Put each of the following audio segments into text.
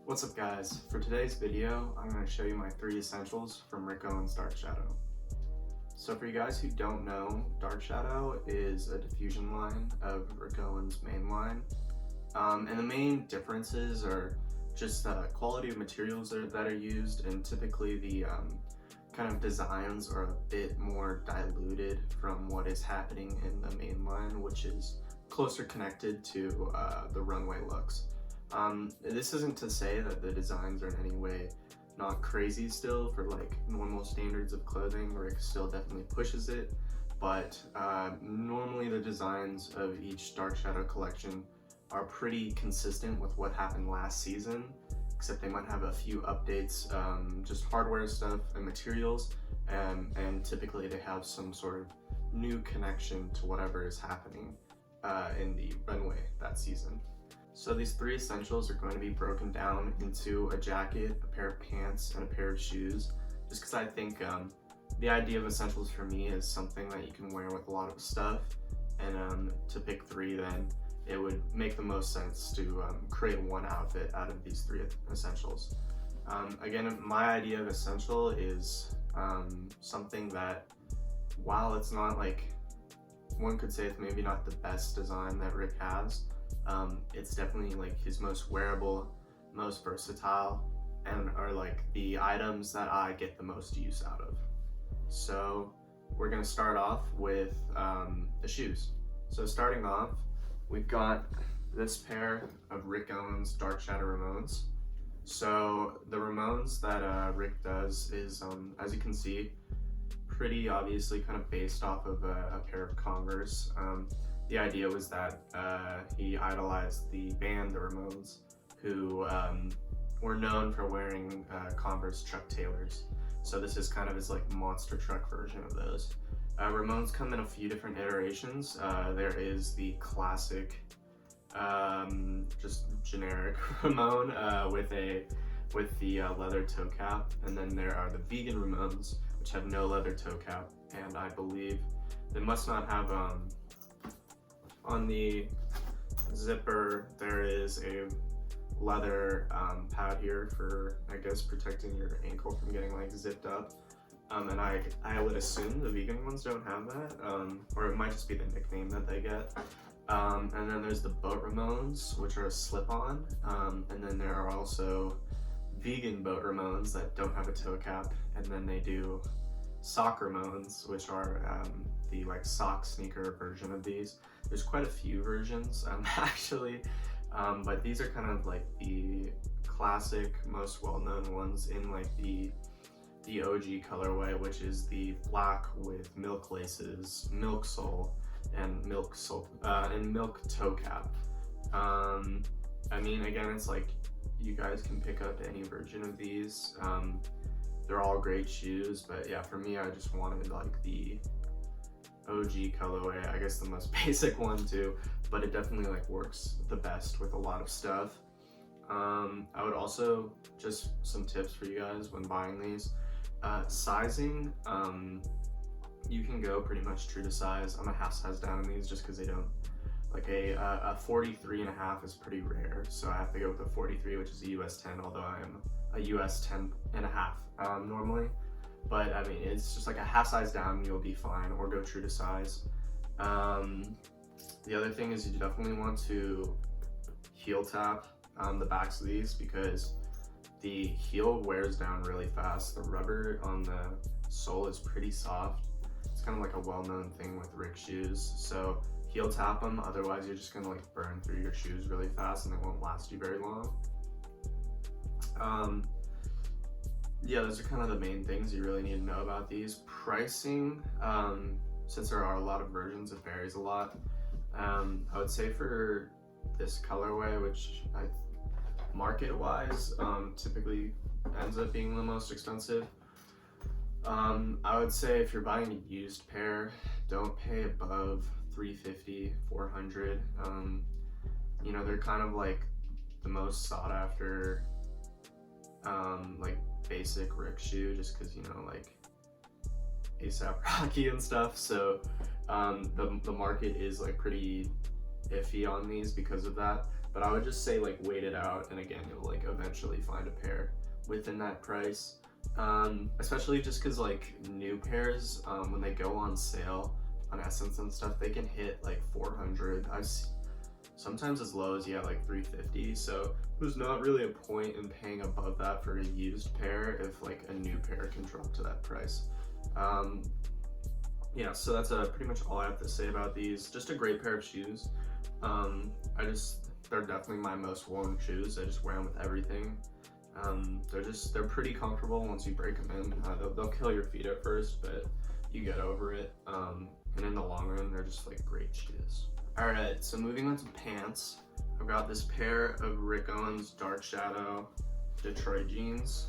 What's up guys? For today's video, I'm going to show you my 3 essentials from Rick Owens DRKSHDW. So for you guys who don't know, DRKSHDW is a diffusion line of Rick Owens' main line. And the main differences are just the quality of materials that are used, and typically the kind of designs are a bit more diluted from what is happening in the main line, which is closer connected to the runway looks. This isn't to say that the designs are in any way not crazy still for like normal standards of clothing. Rick still definitely pushes it, but normally the designs of each DRKSHDW collection are pretty consistent with what happened last season, except they might have a few updates, just hardware stuff and materials, and typically they have some sort of new connection to whatever is happening in the runway that season. So these 3 essentials are going to be broken down into a jacket, a pair of pants, and a pair of shoes, just because I think the idea of essentials for me is something that you can wear with a lot of stuff, and to pick 3 then it would make the most sense to create one outfit out of these 3 essentials. Again, my idea of essential is something that, while it's not like, one could say it's maybe not the best design that Rick has, it's definitely like his most wearable, most versatile, and are like the items that I get the most use out of. So we're gonna start off with the shoes. So starting off, we've got this pair of Rick Owens DRKSHDW Ramones. So the Ramones that Rick does is, as you can see, pretty obviously kind of based off of a pair of Converse. The idea was that he idolized the band, the Ramones, who were known for wearing Converse Chuck Taylors. So this is kind of his like monster truck version of those. Ramones come in a few different iterations. There is the classic, just generic Ramone with the leather toe cap, and then there are the vegan Ramones, which have no leather toe cap, and I believe they must not have on the zipper there is a leather pad here for, I guess, protecting your ankle from getting like zipped up, and I would assume the vegan ones don't have that, or it might just be the nickname that they get. And then there's the boat Ramones, which are a slip-on, and then there are also vegan boat Ramones that don't have a toe cap, and then they do sock Ramones, which are the like sock sneaker version of these. There's quite a few versions actually, but these are kind of like the classic, most well-known ones in like the OG colorway, which is the black with milk laces, milk sole, and milk toe cap. I mean, again, it's like you guys can pick up any version of these. They're all great shoes, but yeah, for me, I just wanted like the OG colorway, I guess the most basic one too, but it definitely like works the best with a lot of stuff. I would also, just some tips for you guys when buying these. Sizing, you can go pretty much true to size. I'm a half size down in these just because they don't, like a 43.5 is pretty rare, so I have to go with a 43, which is a US 10, although I am a US 10.5 normally. But I mean, it's just like a half size down, you'll be fine, or go true to size. The other thing is you definitely want to heel tap the backs of these, because the heel wears down really fast. The rubber on the sole is pretty soft. It's kind of like a well-known thing with Rick shoes. So heel tap them, otherwise you're just gonna like burn through your shoes really fast and they won't last you very long. Yeah, those are kind of the main things you really need to know about these. Pricing, since there are a lot of versions, it varies a lot. I would say for this colorway, which market-wise typically ends up being the most expensive, I would say if you're buying a used pair, don't pay above $350, $400. You know, they're kind of like the most sought after like basic Rick shoe, just because, you know, like ASAP Rocky and stuff. So the market is like pretty iffy on these because of that, but I would just say like wait it out, and again, you'll like eventually find a pair within that price. Especially just because like new pairs, when they go on sale on Essence and stuff, they can hit like 400. Sometimes as low as like 350. So there's not really a point in paying above that for a used pair if like a new pair can drop to that price. Yeah, so that's pretty much all I have to say about these. Just a great pair of shoes. They're definitely my most worn shoes. I just wear them with everything. They're pretty comfortable once you break them in. They'll kill your feet at first, but you get over it. And in the long run, they're just like great shoes. All right, so moving on to pants. I've got this pair of Rick Owens Dark Shadow Detroit jeans.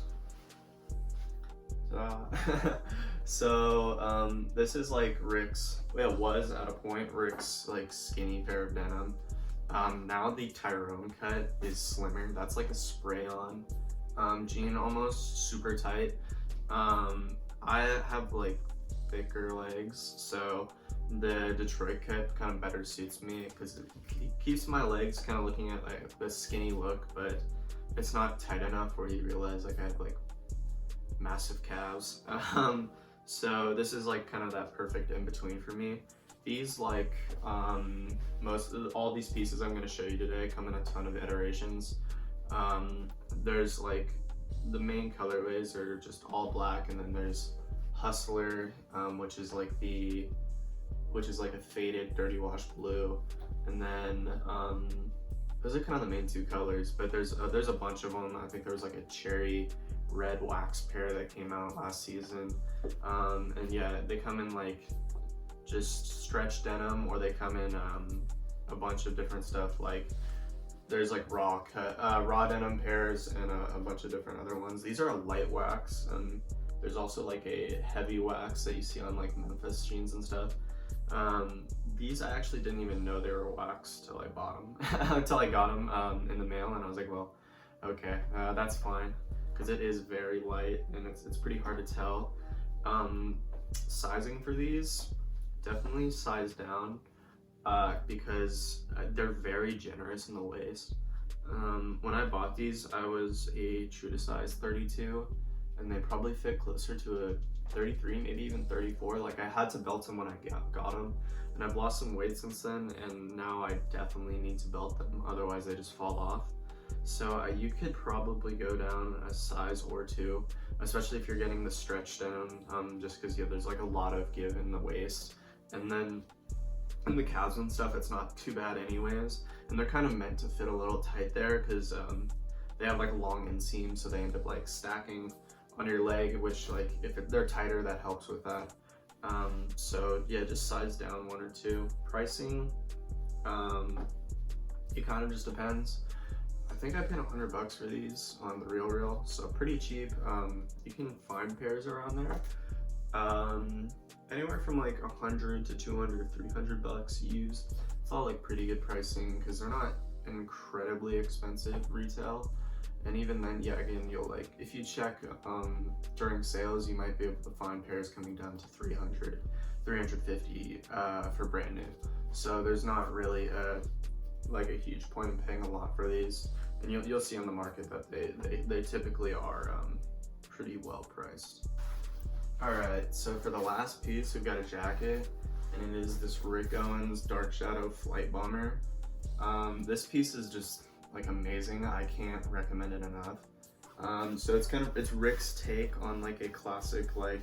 So this is like it was at a point Rick's like skinny pair of denim. Now the Tyrone cut is slimmer. That's like a spray-on jean, almost super tight. I have like thicker legs, so the Detroit cut kind of better suits me because it keeps my legs kind of looking at like the skinny look, but it's not tight enough where you realize like I have like massive calves. So this is like kind of that perfect in between for me. These like all these pieces I'm going to show you today come in a ton of iterations. There's like the main colorways are just all black, and then there's Hustler, which is like a faded dirty wash blue, and then those are kind of the main two colors, but there's a bunch of them. I think there was like a cherry red wax pair that came out last season, and yeah, they come in like just stretch denim, or they come in a bunch of different stuff. Like there's like raw denim pairs and a bunch of different other ones. These are a light wax, and there's also like a heavy wax that you see on like Memphis jeans and stuff. These I actually didn't even know they were wax till I bought them, until I got them in the mail, and I was like, well, okay, that's fine, because it is very light and it's pretty hard to tell. Sizing for these, definitely size down, because they're very generous in the waist. When I bought these, I was a true to size 32, and they probably fit closer to a 33, maybe even 34. Like I had to belt them when I got them, and I've lost some weight since then, and now I definitely need to belt them, otherwise they just fall off. So you could probably go down a size or two, especially if you're getting the stretch denim, just because there's like a lot of give in the waist, and then in the calves and stuff it's not too bad anyways, and they're kind of meant to fit a little tight there because they have like long inseams, so they end up like stacking on your leg, which like if they're tighter, that helps with that. So yeah, just size down one or two. Pricing, it kind of just depends. I think I paid $100 for these on the Real, so pretty cheap. You can find pairs around there, anywhere from like 100 to 200, 300 bucks used. It's all like pretty good pricing because they're not incredibly expensive retail. And even then, yeah, again, you'll like, if you check during sales, you might be able to find pairs coming down to 300, 350 for brand new. So there's not really like a huge point in paying a lot for these. And you'll see on the market that they typically are pretty well priced. All right, so for the last piece, we've got a jacket, and it is this Rick Owens Dark Shadow Flight Bomber. This piece is just like amazing. I can't recommend it enough. So it's Rick's take on like a classic like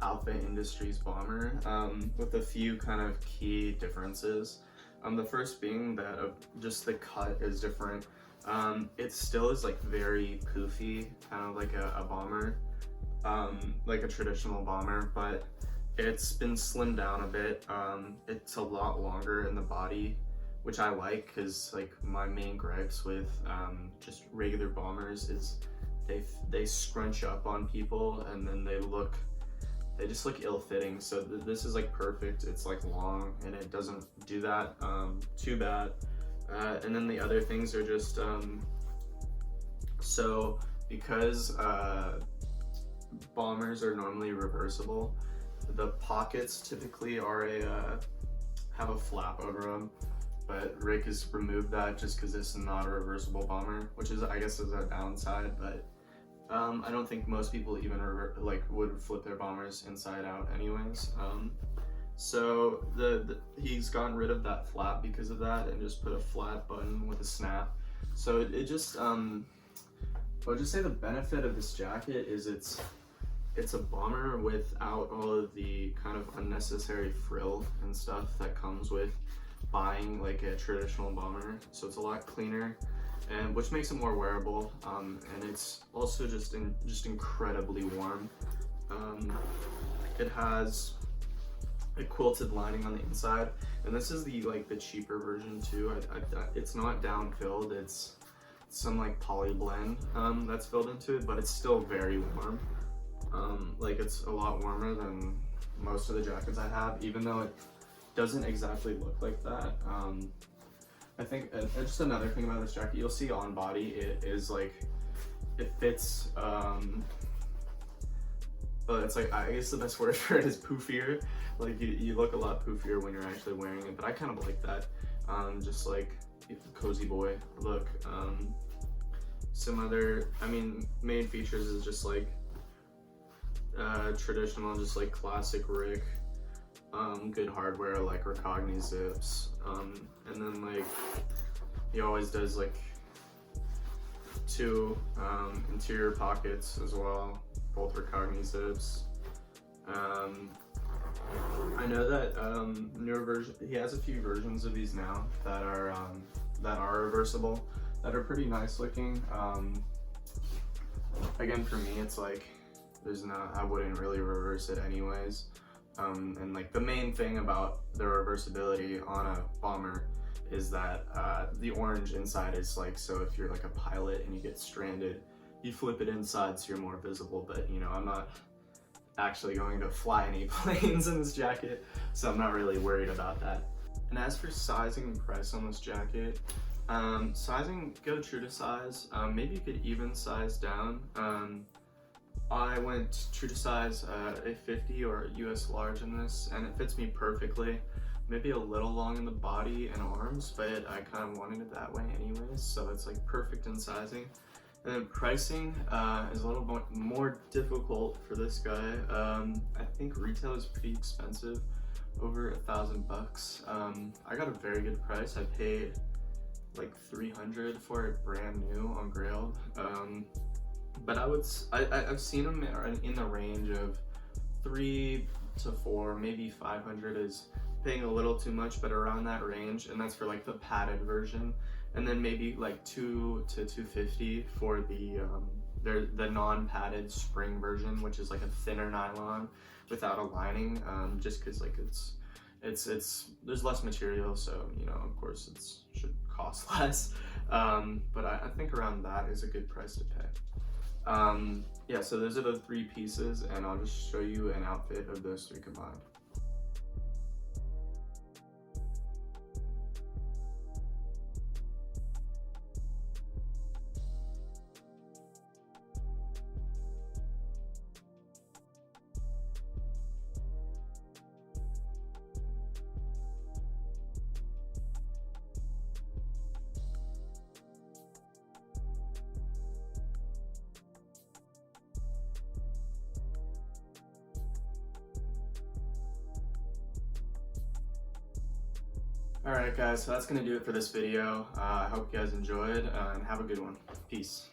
Alpha Industries bomber, with a few kind of key differences. The first being that just the cut is different. It still is like very poofy, kind of like a bomber, like a traditional bomber, but it's been slimmed down a bit. It's a lot longer in the body, which I like, because like my main gripes with just regular bombers is they scrunch up on people, and then they just look ill-fitting. So this is like perfect. It's like long, and it doesn't do that too bad. And then the other things are just so because bombers are normally reversible, the pockets typically are have a flap over them. but Rick has removed that just because this is not a reversible bomber, which is, I guess, is a downside, but I don't think most people even would flip their bombers inside out anyways. So he's gotten rid of that flap because of that and just put a flat button with a snap. So it just I'll just say the benefit of this jacket is it's a bomber without all of the kind of unnecessary frill and stuff that comes with buying like a traditional bomber. So it's a lot cleaner, and which makes it more wearable, and it's also just incredibly warm. It has a quilted lining on the inside, and this is the cheaper version too. It's not down filled, it's some like poly blend that's filled into it, but it's still very warm. Like it's a lot warmer than most of the jackets I have, even though it doesn't exactly look like that. I think just another thing about this jacket, you'll see on body, it is like, it fits, but it's like, I guess the best word for it is poofier. Like you look a lot poofier when you're actually wearing it, but I kind of like that, just like cozy boy look. Some other, main features is just like traditional, just like classic Rick, good hardware like Ricogni zips, and then like he always does like 2 interior pockets as well, both Ricogni zips. I know that newer version, he has a few versions of these now that are reversible, that are pretty nice looking. Again, for me, it's like I wouldn't really reverse it anyways. And like the main thing about the reversibility on a bomber is that the orange inside is like, so if you're like a pilot and you get stranded, you flip it inside so you're more visible. But you know, I'm not actually going to fly any planes in this jacket, so I'm not really worried about that. And as for sizing and price on this jacket, sizing, go true to size. Maybe you could even size down. I went true to size a 50 or a US large in this, and it fits me perfectly. Maybe a little long in the body and arms, but I kind of wanted it that way anyways, so it's like perfect in sizing. And then pricing is a little more difficult for this guy. I think retail is pretty expensive, over $1,000. I got a very good price. I paid like $300 for it brand new on Grailed. But I've seen them in the range of 3 to 4, maybe 500 is paying a little too much, but around that range, and that's for like the padded version. And then maybe like 2 to 250 for the non-padded spring version, which is like a thinner nylon without a lining, just because like it's there's less material, so you know, of course it should cost less. But I think around that is a good price to pay. Yeah, so those are the 3 pieces, and I'll just show you an outfit of those 3 combined. Alright guys, so that's going to do it for this video. I hope you guys enjoyed, and have a good one. Peace.